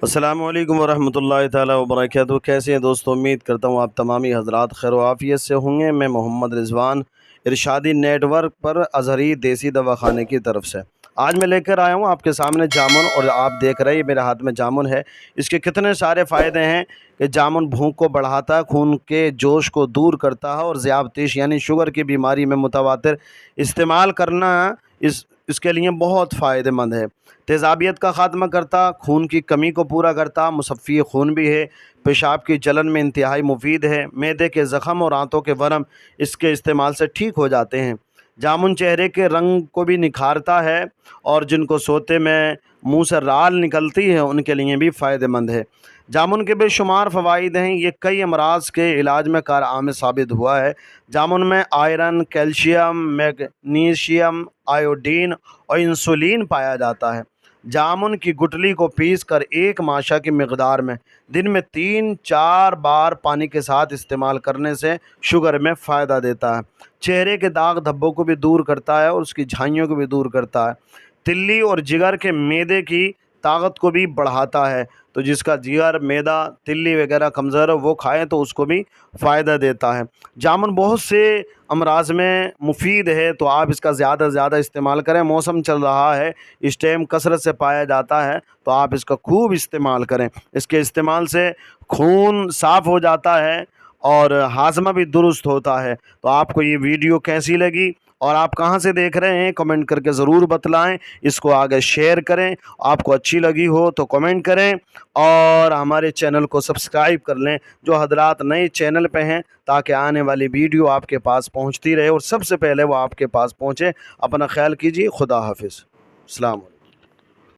السلام علیکم ورحمۃ اللہ تعالیٰ وبرکاتہ۔ کیسے ہیں دوستو؟ امید کرتا ہوں آپ تمامی حضرات خیر و عافیت سے ہوں گے۔ میں محمد رضوان ارشادی نیٹ ورک پر اظہری دیسی دواخانے کی طرف سے آج میں لے کر آیا ہوں آپ کے سامنے جامن، اور آپ دیکھ رہے ہیں میرے ہاتھ میں جامن ہے۔ اس کے کتنے سارے فائدے ہیں کہ جامن بھوک کو بڑھاتا ہے، خون کے جوش کو دور کرتا ہے، اور ذیابطیس یعنی شوگر کی بیماری میں متواتر استعمال کرنا اس کے لیے بہت فائدہ مند ہے۔ تیزابیت کا خاتمہ کرتا، خون کی کمی کو پورا کرتا، مصفی خون بھی ہے، پیشاب کی جلن میں انتہائی مفید ہے، معدے کے زخم اور آنتوں کے ورم اس کے استعمال سے ٹھیک ہو جاتے ہیں۔ جامن چہرے کے رنگ کو بھی نکھارتا ہے، اور جن کو سوتے میں منہ سے رال نکلتی ہے ان کے لیے بھی فائدہ مند ہے۔ جامن کے بے شمار فوائد ہیں، یہ کئی امراض کے علاج میں کارآمد ثابت ہوا ہے۔ جامن میں آئرن، کیلشیم، میگنیشیم، آیوڈین اور انسولین پایا جاتا ہے۔ جامن کی گٹلی کو پیس کر ایک ماشا کی مقدار میں دن میں 3-4 بار پانی کے ساتھ استعمال کرنے سے شوگر میں فائدہ دیتا ہے۔ چہرے کے داغ دھبوں کو بھی دور کرتا ہے، اور اس کی جھائیوں کو بھی دور کرتا ہے۔ تلی اور جگر کے معدے کی طاقت کو بھی بڑھاتا ہے، تو جس کا جگر، معدہ، تلی وغیرہ کمزور ہے وہ کھائے تو اس کو بھی فائدہ دیتا ہے۔ جامن بہت سے امراض میں مفید ہے، تو آپ اس کا زیادہ سے زیادہ استعمال کریں۔ موسم چل رہا ہے، اس ٹائم کثرت سے پایا جاتا ہے، تو آپ اس کا خوب استعمال کریں۔ اس کے استعمال سے خون صاف ہو جاتا ہے اور ہاضمہ بھی درست ہوتا ہے۔ تو آپ کو یہ ویڈیو کیسی لگی اور آپ کہاں سے دیکھ رہے ہیں کمنٹ کر کے ضرور بتلائیں۔ اس کو آگے شیئر کریں، آپ کو اچھی لگی ہو تو کمنٹ کریں، اور ہمارے چینل کو سبسکرائب کر لیں جو حضرات نئے چینل پہ ہیں، تاکہ آنے والی ویڈیو آپ کے پاس پہنچتی رہے اور سب سے پہلے وہ آپ کے پاس پہنچے۔ اپنا خیال کیجیے۔ خدا حافظ۔ السلام علیکم۔